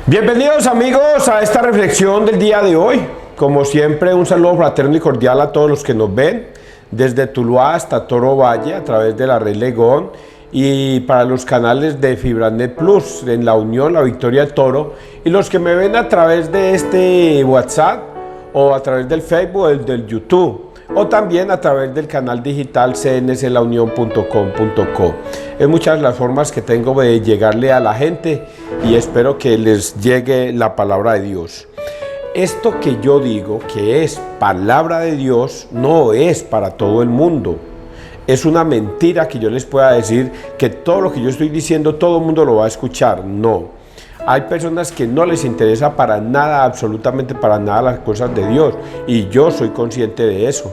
Bienvenidos amigos a esta reflexión del día de hoy. Como siempre, un saludo fraterno y cordial a todos los que nos ven desde Tuluá hasta Toro Valle a través de la red Legón y para los canales de Fibranet Plus en La Unión, La Victoria de Toro, y los que me ven a través de este WhatsApp o a través del Facebook o del YouTube, o también a través del canal digital cnslaunion.com.co. Es muchas las formas que tengo de llegarle a la gente y espero que les llegue la palabra de Dios. Esto que yo digo que es palabra de Dios no es para todo el mundo. Es una mentira que yo les pueda decir que todo lo que yo estoy diciendo todo el mundo lo va a escuchar. No. Hay personas que no les interesa para nada, absolutamente para nada las cosas de Dios, y yo soy consciente de eso.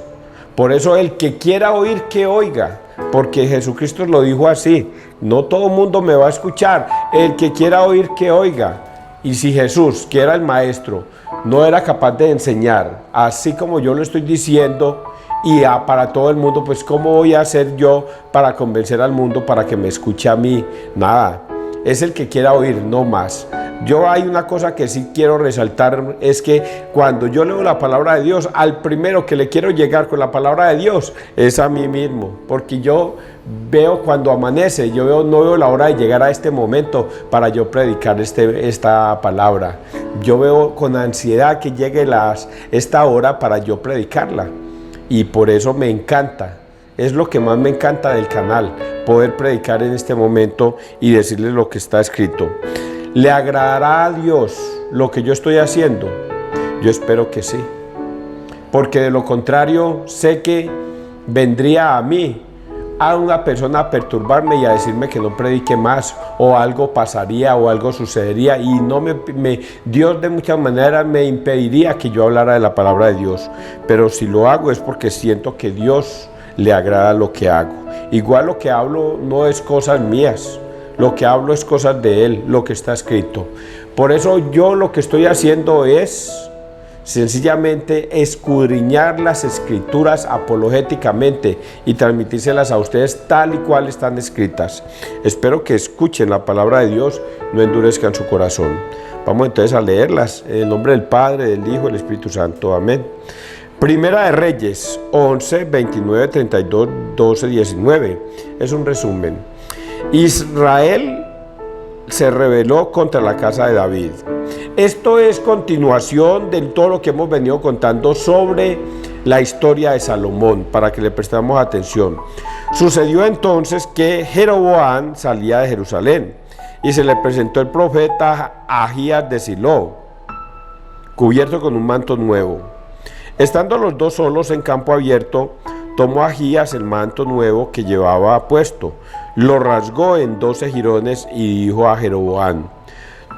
Por eso el que quiera oír, que oiga, porque Jesucristo lo dijo así: no todo el mundo me va a escuchar, el que quiera oír, que oiga. Y si Jesús, que era el maestro, no era capaz de enseñar, así como yo lo estoy diciendo, y para todo el mundo, pues ¿cómo voy a hacer yo para convencer al mundo para que me escuche a mí? Nada. Es el que quiera oír, no más. Yo hay una cosa que sí quiero resaltar, es que cuando yo leo la palabra de Dios, al primero que le quiero llegar con la palabra de Dios es a mí mismo, porque yo veo cuando amanece, no veo la hora de llegar a este momento para yo predicar esta palabra. Yo veo con ansiedad que llegue esta hora para yo predicarla, y por eso me encanta. Es lo que más me encanta del canal, poder predicar en este momento y decirles lo que está escrito. ¿Le agradará a Dios lo que yo estoy haciendo? Yo espero que sí, porque de lo contrario sé que vendría a mí a una persona a perturbarme y a decirme que no predique más, o algo pasaría o algo sucedería, y Dios de muchas maneras me impediría que yo hablara de la palabra de Dios. Pero si lo hago es porque siento que Dios le agrada lo que hago. Igual lo que hablo no es cosas mías, lo que hablo es cosas de Él, lo que está escrito. Por eso yo lo que estoy haciendo es sencillamente escudriñar las escrituras apologéticamente y transmitírselas a ustedes tal y cual están escritas. Espero que escuchen la palabra de Dios, no endurezcan su corazón. Vamos entonces a leerlas en el nombre del Padre, del Hijo y del Espíritu Santo. Amén. Primera de Reyes 11, 29, 32, 12, 19. Es un resumen. Israel se rebeló contra la casa de David. Esto es continuación de todo lo que hemos venido contando sobre la historia de Salomón, para que le prestemos atención. Sucedió entonces que Jeroboam salía de Jerusalén y se le presentó el profeta Ahías de Silo, cubierto con un manto nuevo. Estando los dos solos en campo abierto, tomó Ahías el manto nuevo que llevaba puesto, lo rasgó en 12 jirones y dijo a Jeroboam: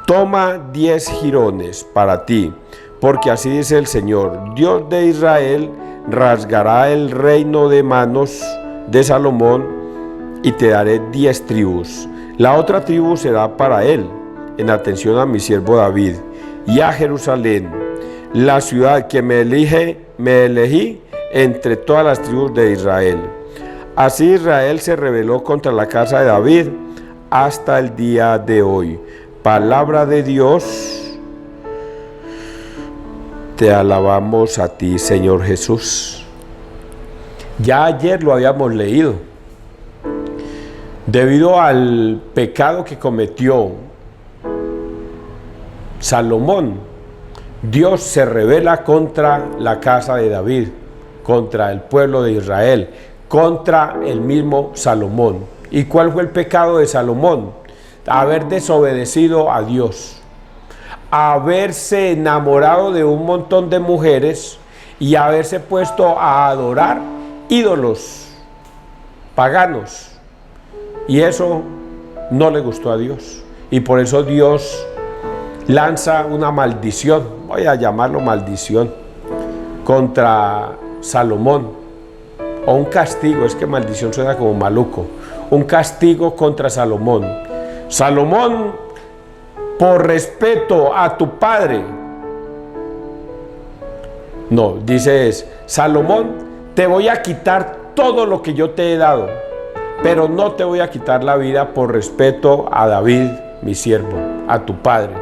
toma 10 jirones para ti, porque así dice el Señor, Dios de Israel: rasgará el reino de manos de Salomón y te daré 10 tribus. La otra tribu será para él, en atención a mi siervo David, y a Jerusalén, la ciudad que me elegí entre todas las tribus de Israel. Así Israel se rebeló contra la casa de David hasta el día de hoy. Palabra de Dios. Te alabamos a ti, Señor Jesús. Ya ayer lo habíamos leído. Debido al pecado que cometió Salomón, Dios se rebela contra la casa de David, contra el pueblo de Israel, contra el mismo Salomón. ¿Y cuál fue el pecado de Salomón? Haber desobedecido a Dios, haberse enamorado de un montón de mujeres y haberse puesto a adorar ídolos paganos. Y eso no le gustó a Dios. Y por eso Dios lanza una maldición, voy a llamarlo maldición, contra Salomón, o un castigo, es que maldición suena como maluco, un castigo contra Salomón. Salomón, por respeto a tu padre, no, dice Salomón, te voy a quitar todo lo que yo te he dado, pero no te voy a quitar la vida por respeto a David, mi siervo, a tu padre.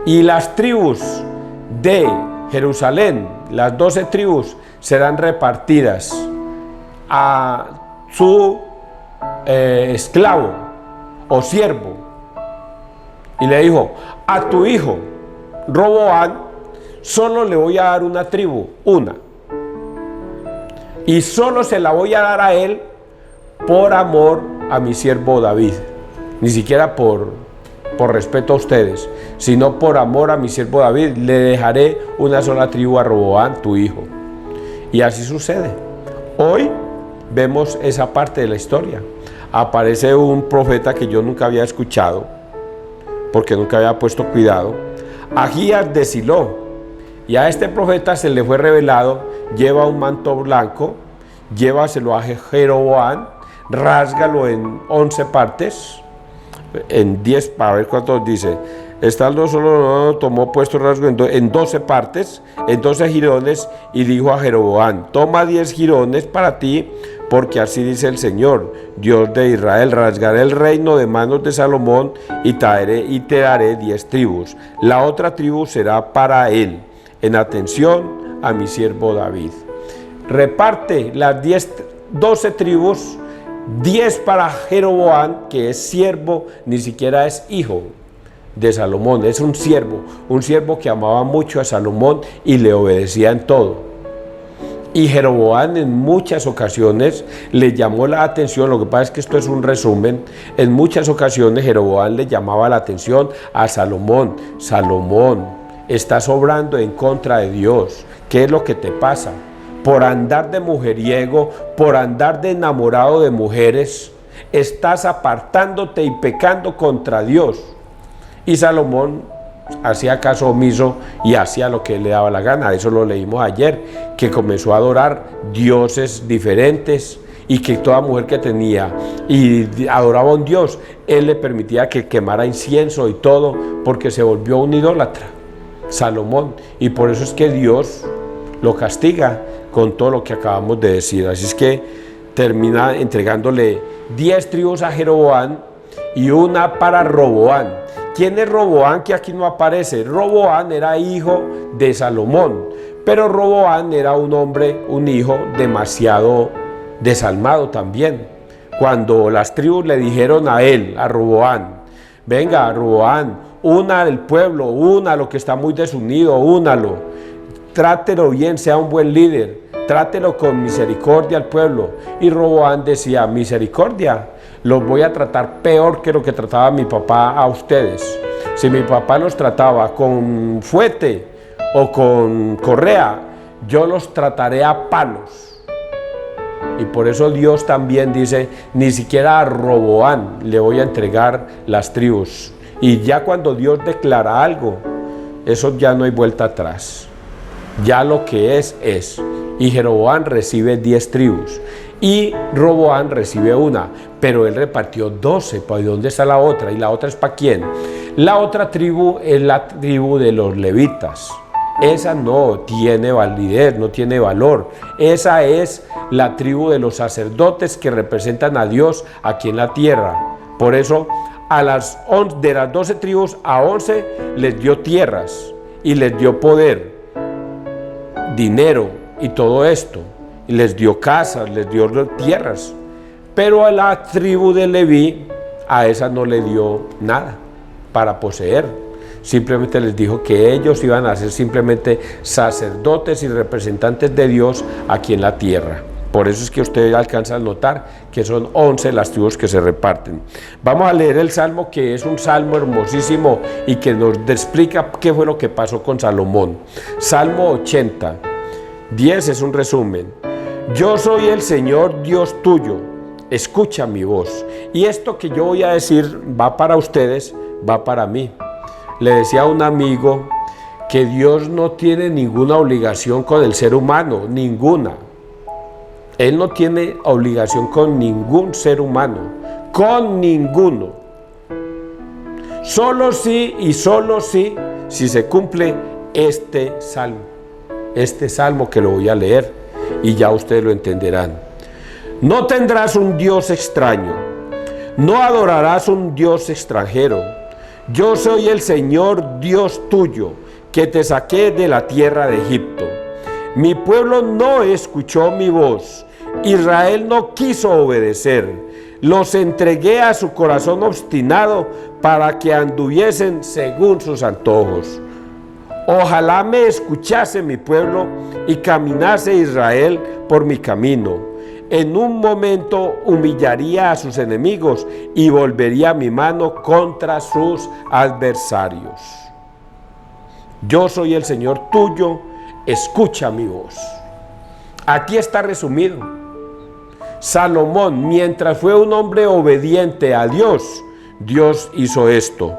Y las tribus de Jerusalén, las 12 tribus, serán repartidas a su esclavo o siervo. Y le dijo: a tu hijo Roboam solo le voy a dar una tribu, una. Y solo se la voy a dar a él por amor a mi siervo David. Ni siquiera por respeto a ustedes, sino por amor a mi siervo David. Le dejaré una sola tribu a Roboam, tu hijo. Y así sucede. Hoy vemos esa parte de la historia. Aparece un profeta que yo nunca había escuchado, porque nunca había puesto cuidado, Ahías de Silo. Y a este profeta se le fue revelado: lleva un manto blanco, llévaselo a Jeroboam, rásgalo en 11 partes, en 10, para ver cuántos dice. Estando solo no tomó puesto rasgo en 12 partes, en 12 jirones, y dijo a Jeroboam: toma 10 jirones para ti, porque así dice el Señor, Dios de Israel: rasgaré el reino de manos de Salomón y te daré 10 tribus. La otra tribu será para él, en atención a mi siervo David. Reparte las 12 tribus, 10 para Jeroboam, que es siervo, ni siquiera es hijo de Salomón, es un siervo que amaba mucho a Salomón y le obedecía en todo. Y Jeroboam en muchas ocasiones le llamó la atención. Lo que pasa es que esto es un resumen. En muchas ocasiones Jeroboam le llamaba la atención a Salomón: Salomón, estás obrando en contra de Dios. ¿Qué es lo que te pasa? Por andar de mujeriego, por andar de enamorado de mujeres, estás apartándote y pecando contra Dios. Y Salomón hacía caso omiso y hacía lo que le daba la gana. Eso lo leímos ayer, que comenzó a adorar dioses diferentes, y que toda mujer que tenía y adoraba a un dios, él le permitía que quemara incienso y todo, porque se volvió un idólatra, Salomón. Y por eso es que Dios lo castiga con todo lo que acabamos de decir. Así es que termina entregándole 10 tribus a Jeroboam y una para Roboam. ¿Quién es Roboam, que aquí no aparece? Roboam era hijo de Salomón, pero Roboam era un hombre, un hijo demasiado desalmado también. Cuando las tribus le dijeron a él, a Roboam: venga, Roboam, una al pueblo, únalo, que está muy desunido, únalo, trátelo bien, sea un buen líder, trátelo con misericordia al pueblo. Y Roboam decía: misericordia, los voy a tratar peor que lo que trataba mi papá a ustedes. Si mi papá los trataba con fuete o con correa, yo los trataré a palos. Y por eso Dios también dice: ni siquiera a Roboam le voy a entregar las tribus. Y ya cuando Dios declara algo, eso ya no hay vuelta atrás. Ya lo que es. Y Jeroboam recibe 10 tribus y Roboam recibe una, pero él repartió 12. ¿Para dónde está la otra? ¿Y la otra es para quién? La otra tribu es la tribu de los levitas. Esa no tiene validez, no tiene valor. Esa es la tribu de los sacerdotes que representan a Dios aquí en la tierra. Por eso de las 12 tribus a 11 les dio tierras y les dio poder, dinero y todo esto, y les dio casas, les dio tierras. Pero a la tribu de Leví, a esa no le dio nada para poseer. Simplemente les dijo que ellos iban a ser simplemente sacerdotes y representantes de Dios aquí en la tierra. Por eso es que usted alcanza a notar que son 11 las tribus que se reparten. Vamos a leer el Salmo, que es un salmo hermosísimo y que nos explica qué fue lo que pasó con Salomón. Salmo 80, 10 es un resumen. Yo soy el Señor Dios tuyo, escucha mi voz. Y esto que yo voy a decir va para ustedes, va para mí. Le decía a un amigo que Dios no tiene ninguna obligación con el ser humano, ninguna. Él no tiene obligación con ningún ser humano, con ninguno. Solo sí y solo sí, si se cumple este salmo que lo voy a leer, y ya ustedes lo entenderán. No tendrás un Dios extraño, no adorarás un Dios extranjero. Yo soy el Señor Dios tuyo, que te saqué de la tierra de Egipto. Mi pueblo no escuchó mi voz, Israel no quiso obedecer. Los entregué a su corazón obstinado para que anduviesen según sus antojos. Ojalá me escuchase mi pueblo y caminase Israel por mi camino. En un momento humillaría a sus enemigos y volvería mi mano contra sus adversarios. Yo soy el Señor tuyo, escucha mi voz. Aquí está resumido. Salomón, mientras fue un hombre obediente a Dios, Dios hizo esto.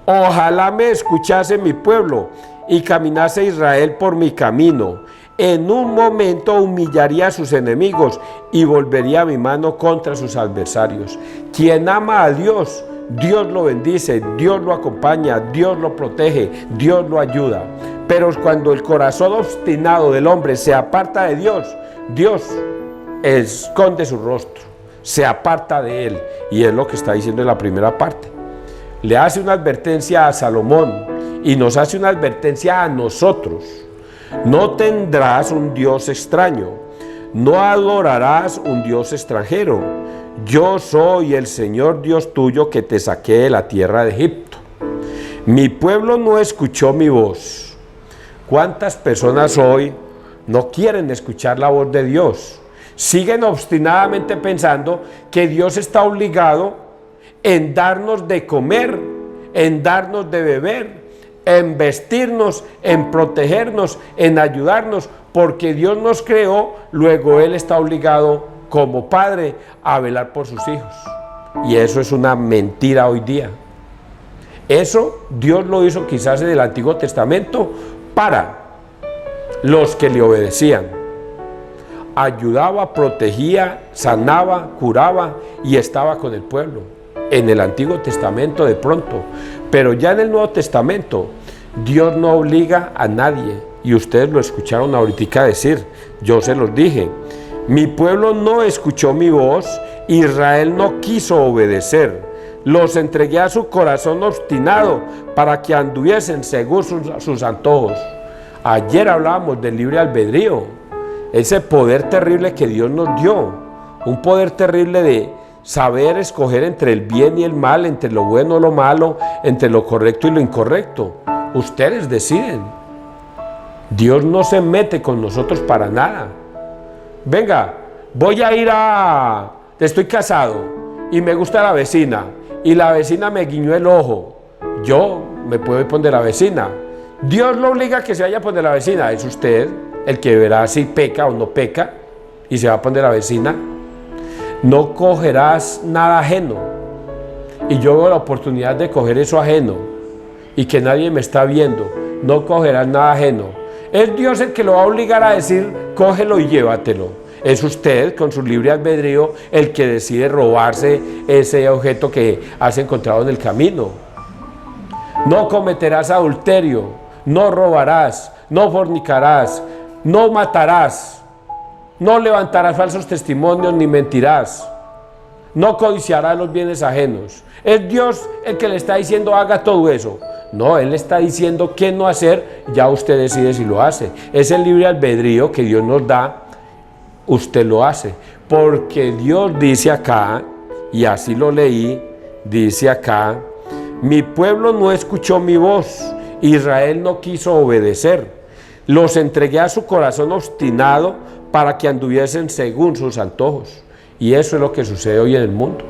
Ojalá me escuchase mi pueblo y caminase Israel por mi camino. En un momento humillaría a sus enemigos y volvería mi mano contra sus adversarios. Quien ama a Dios, Dios lo bendice, Dios lo acompaña, Dios lo protege, Dios lo ayuda. Pero cuando el corazón obstinado del hombre se aparta de Dios, Dios esconde su rostro, se aparta de él. Y es lo que está diciendo en la primera parte. Le hace una advertencia a Salomón y nos hace una advertencia a nosotros. No tendrás un Dios extraño, no adorarás un Dios extranjero. Yo soy el Señor Dios tuyo que te saqué de la tierra de Egipto. Mi pueblo no escuchó mi voz. ¿Cuántas personas hoy no quieren escuchar la voz de Dios? Siguen obstinadamente pensando que Dios está obligado en darnos de comer, en darnos de beber, en vestirnos, en protegernos, en ayudarnos, porque Dios nos creó, luego Él está obligado como padre a velar por sus hijos. Y eso es una mentira hoy día. Eso Dios lo hizo quizás en el Antiguo Testamento para los que le obedecían. Ayudaba, protegía, sanaba, curaba y estaba con el pueblo. En el Antiguo Testamento de pronto, pero ya en el Nuevo Testamento Dios no obliga a nadie, y ustedes lo escucharon ahorita decir, yo se los dije, mi pueblo no escuchó mi voz, Israel no quiso obedecer, los entregué a su corazón obstinado para que anduviesen según sus antojos. Ayer hablábamos del libre albedrío, ese poder terrible que Dios nos dio, un poder terrible de saber escoger entre el bien y el mal, entre lo bueno y lo malo, entre lo correcto y lo incorrecto. Ustedes deciden. Dios no se mete con nosotros para nada. Venga, estoy casado y me gusta la vecina y la vecina me guiñó el ojo. Yo me puedo ir poner la vecina. Dios lo obliga a que se vaya a poner la vecina. Es usted el que verá si peca o no peca y se va a poner la vecina. No cogerás nada ajeno. Y yo veo la oportunidad de coger eso ajeno y que nadie me está viendo. No cogerás nada ajeno. Es Dios el que lo va a obligar a decir, cógelo y llévatelo. Es usted, con su libre albedrío, el que decide robarse ese objeto que has encontrado en el camino. No cometerás adulterio, no robarás, no fornicarás, no matarás. No levantarás falsos testimonios ni mentirás. No codiciarás los bienes ajenos. Es Dios el que le está diciendo haga todo eso. No, Él le está diciendo qué no hacer, ya usted decide si lo hace. Es el libre albedrío que Dios nos da, usted lo hace. Porque Dios dice acá, y así lo leí, dice acá, mi pueblo no escuchó mi voz, Israel no quiso obedecer. Los entregué a su corazón obstinado para que anduviesen según sus antojos. Y eso es lo que sucede hoy en el mundo.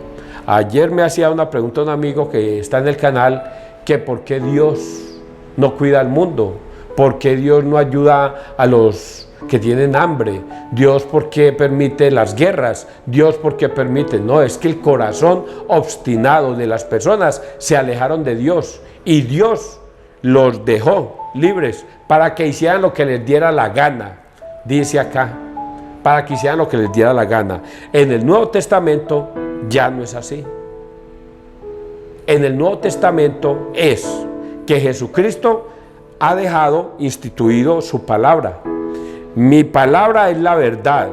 Ayer me hacía una pregunta un amigo que está en el canal, que por qué Dios no cuida al mundo, por qué Dios no ayuda a los que tienen hambre, Dios por qué permite las guerras, Dios por qué permite. No, es que el corazón obstinado de las personas se alejaron de Dios y Dios los dejó libres para que hicieran lo que les diera la gana, dice acá. Para que hicieran lo que les diera la gana. En el Nuevo Testamento ya no es así. En el Nuevo Testamento es que Jesucristo ha dejado instituido su palabra. Mi palabra es la verdad.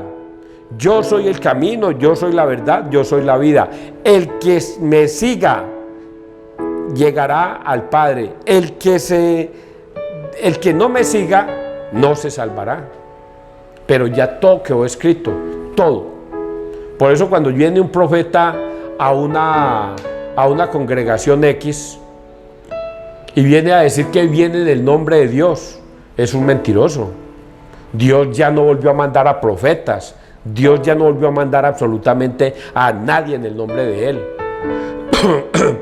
Yo soy el camino, yo soy la verdad, yo soy la vida. El que me siga llegará al Padre. El que no me siga no se salvará. Pero ya todo quedó escrito, todo. Por eso cuando viene un profeta a una congregación X y viene a decir que viene en el nombre de Dios, es un mentiroso. Dios ya no volvió a mandar a profetas. Dios ya no volvió a mandar absolutamente a nadie en el nombre de Él.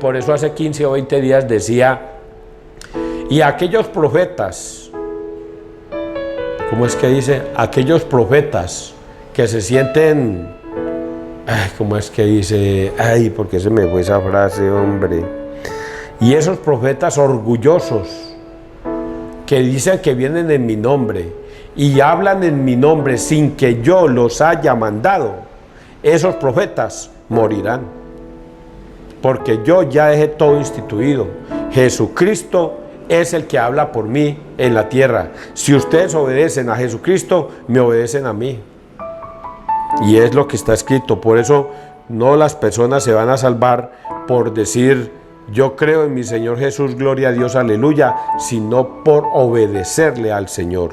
Por eso hace 15 o 20 días decía, y aquellos profetas, ¿cómo es que dice? Aquellos profetas que se sienten, ¿cómo es que dice? ¿Por qué se me fue esa frase, hombre? Y esos profetas orgullosos que dicen que vienen en mi nombre y hablan en mi nombre sin que yo los haya mandado, esos profetas morirán. Porque yo ya dejé todo instituido. Jesucristo es el que habla por mí en la tierra. Si ustedes obedecen a Jesucristo, me obedecen a mí. Y es lo que está escrito. Por eso no las personas se van a salvar por decir, yo creo en mi Señor Jesús, gloria a Dios, aleluya, sino por obedecerle al Señor.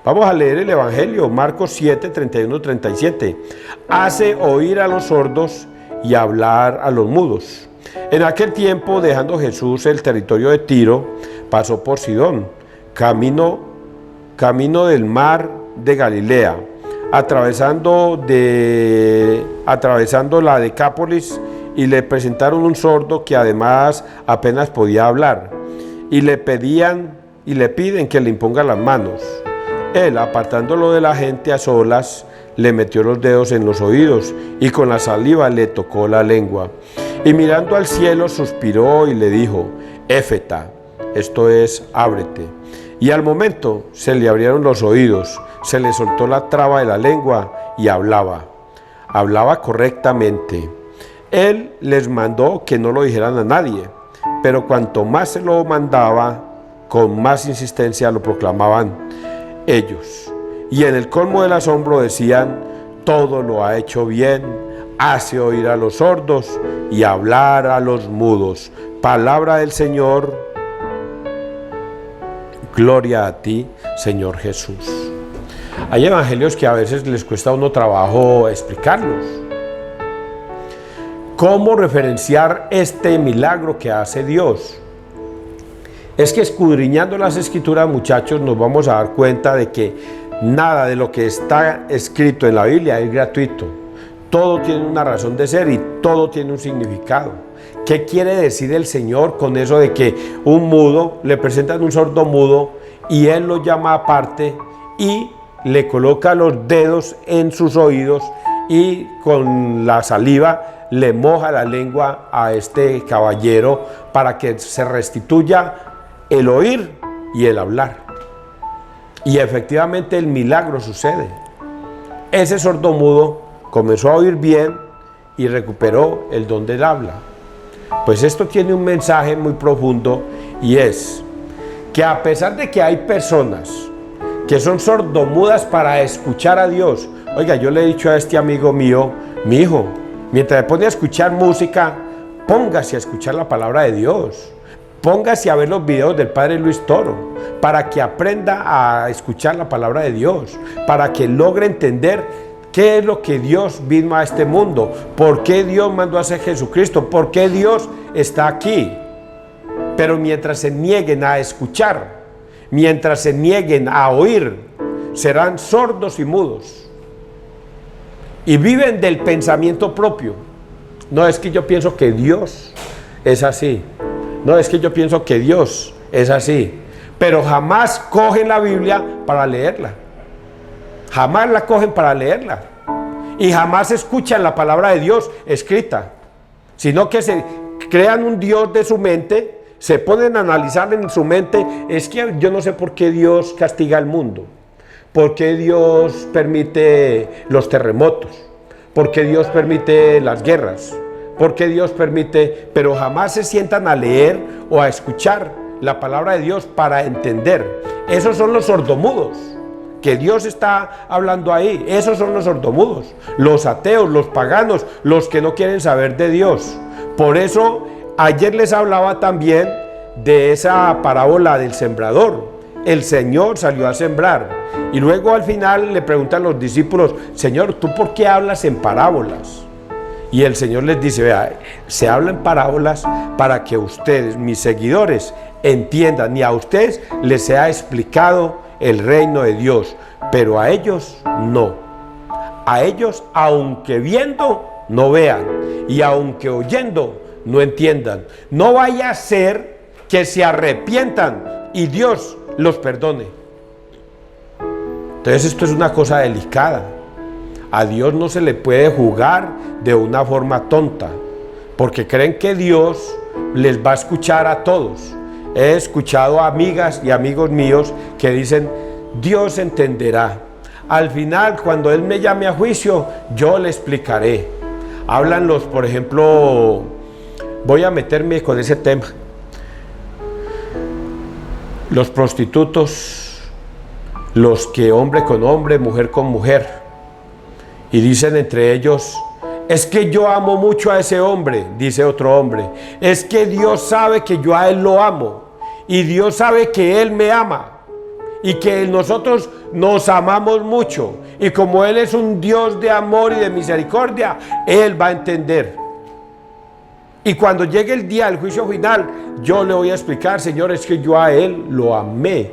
Vamos a leer el Evangelio, Marcos 7, 31, 37. Hace oír a los sordos y hablar a los mudos. En aquel tiempo, dejando Jesús el territorio de Tiro, pasó por Sidón, camino del mar de Galilea, atravesando la Decápolis, y le presentaron un sordo que además apenas podía hablar, y le piden que le imponga las manos. Él, apartándolo de la gente a solas, le metió los dedos en los oídos y con la saliva le tocó la lengua. Y mirando al cielo suspiró y le dijo, Éfeta, esto es, ábrete. Y al momento se le abrieron los oídos, se le soltó la traba de la lengua y hablaba correctamente. Él les mandó que no lo dijeran a nadie, pero cuanto más se lo mandaba, con más insistencia lo proclamaban ellos. Y en el colmo del asombro decían, todo lo ha hecho bien, hace oír a los sordos y hablar a los mudos. Palabra del Señor, gloria a ti, Señor Jesús. Hay evangelios que a veces les cuesta a uno trabajo explicarlos. ¿Cómo referenciar este milagro que hace Dios? Es que escudriñando las Escrituras, muchachos, nos vamos a dar cuenta de que nada de lo que está escrito en la Biblia es gratuito. Todo tiene una razón de ser y todo tiene un significado. ¿Qué quiere decir el Señor con eso de que un mudo, le presentan un sordo mudo y Él lo llama aparte y le coloca los dedos en sus oídos y con la saliva le moja la lengua a este caballero para que se restituya el oír y el hablar? Y efectivamente el milagro sucede. Ese sordomudo comenzó a oír bien y recuperó el don del habla. Pues esto tiene un mensaje muy profundo, y es que a pesar de que hay personas que son sordomudas para escuchar a Dios, oiga, yo le he dicho a este amigo mío, mi hijo, mientras me pone a escuchar música, póngase a escuchar la palabra de Dios. Póngase a ver los videos del Padre Luis Toro para que aprenda a escuchar la palabra de Dios, para que logre entender qué es lo que Dios vino a este mundo, por qué Dios mandó a ser Jesucristo, por qué Dios está aquí. Pero mientras se nieguen a escuchar, mientras se nieguen a oír, serán sordos y mudos. Y viven del pensamiento propio. No es que yo pienso que Dios es así. No, es que yo pienso que Dios es así, pero jamás cogen la Biblia para leerla. Jamás la cogen para leerla. Y jamás escuchan la palabra de Dios escrita, sino que se crean un Dios de su mente, se ponen a analizar en su mente, es que yo no sé por qué Dios castiga al mundo, por qué Dios permite los terremotos, por qué Dios permite las guerras, porque Dios permite, pero jamás se sientan a leer o a escuchar la palabra de Dios para entender. Esos son los sordomudos que Dios está hablando ahí. Esos son los sordomudos, los ateos, los paganos, los que no quieren saber de Dios. Por eso Ayer les hablaba también de esa parábola del sembrador. El Señor salió a sembrar y luego al final le preguntan los discípulos: Señor, ¿tú por qué hablas en parábolas? Y el Señor les dice: vea, se habla en parábolas para que ustedes, mis seguidores, entiendan, y a ustedes les sea explicado el reino de Dios, pero a ellos no. A ellos, aunque viendo, no vean, y aunque oyendo, no entiendan. No vaya a ser que se arrepientan y Dios los perdone. Entonces esto es una cosa delicada. A Dios no se le puede jugar de una forma tonta, porque creen que Dios les va a escuchar a todos. He escuchado a amigas y amigos míos que dicen: Dios entenderá. Al final, cuando Él me llame a juicio, yo le explicaré. Hablan los, por ejemplo, voy a meterme con ese tema, los prostitutos, los que hombre con hombre, mujer con mujer, y dicen entre ellos: es que yo amo mucho a ese hombre, dice otro hombre, es que Dios sabe que yo a él lo amo, y Dios sabe que él me ama, y que nosotros nos amamos mucho, y como Él es un Dios de amor y de misericordia, Él va a entender. Y cuando llegue el día del juicio final, yo le voy a explicar: Señor, es que yo a Él lo amé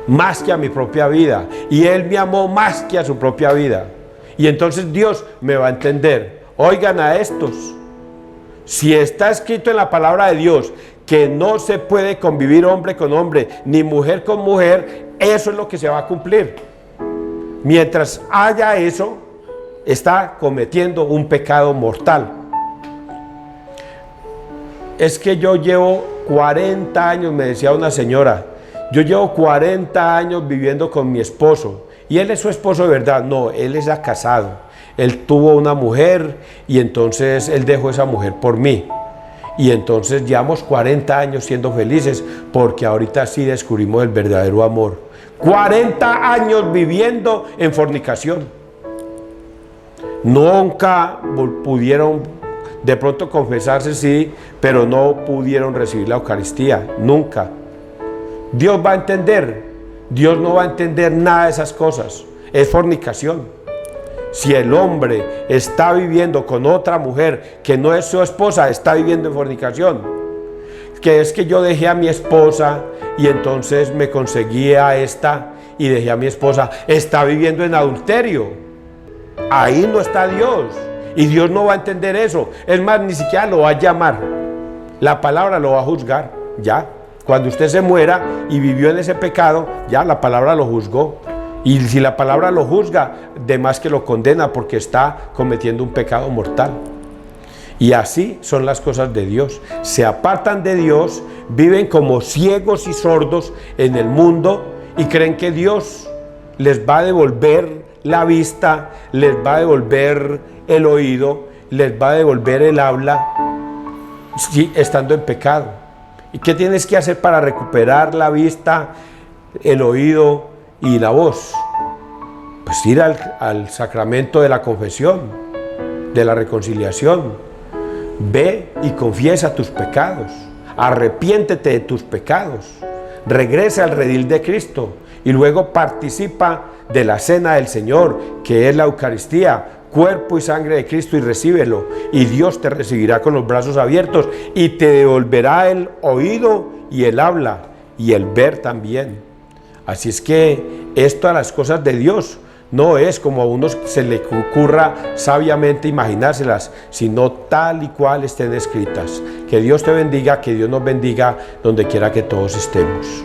más que a mi propia vida, y Él me amó más que a su propia vida, y entonces Dios me va a entender. Oigan a estos, si está escrito en la palabra de Dios que no se puede convivir hombre con hombre, ni mujer con mujer, eso es lo que se va a cumplir. Mientras haya eso, está cometiendo un pecado mortal. Es que yo llevo 40 años, me decía una señora, yo llevo 40 años viviendo con mi esposo, y él es su esposo de verdad. No, él es casado, él tuvo una mujer, y entonces él dejó esa mujer por mí. Y entonces llevamos 40 años siendo felices, porque ahorita sí descubrimos el verdadero amor. 40 años viviendo en fornicación. Nunca pudieron de pronto confesarse, sí, pero no pudieron recibir la Eucaristía, nunca. Dios va a entender. Dios no va a entender nada de esas cosas. Es fornicación. Si el hombre está viviendo con otra mujer que no es su esposa, está viviendo en fornicación. Que es que yo dejé a mi esposa y entonces me conseguí a esta y dejé a mi esposa, está viviendo en adulterio. Ahí no está Dios, y Dios no va a entender eso. Es más, ni siquiera lo va a llamar. La palabra lo va a juzgar, ya. Cuando usted se muera y vivió en ese pecado, ya la palabra lo juzgó. Y si la palabra lo juzga, de más que lo condena, porque está cometiendo un pecado mortal. Y así son las cosas de Dios. Se apartan de Dios, viven como ciegos y sordos en el mundo y creen que Dios les va a devolver la vista, les va a devolver el oído, les va a devolver el habla, estando en pecado. ¿Y qué tienes que hacer para recuperar la vista, el oído y la voz? Pues ir al sacramento de la confesión, de la reconciliación. Ve y confiesa tus pecados, arrepiéntete de tus pecados, regresa al redil de Cristo y luego participa de la cena del Señor, que es la Eucaristía, cuerpo y sangre de Cristo, y recíbelo, y Dios te recibirá con los brazos abiertos y te devolverá el oído y el habla y el ver también. Así es que esto a las cosas de Dios no es como a unos se le ocurra sabiamente imaginárselas, sino tal y cual estén escritas. Que Dios te bendiga, que Dios nos bendiga donde quiera que todos estemos.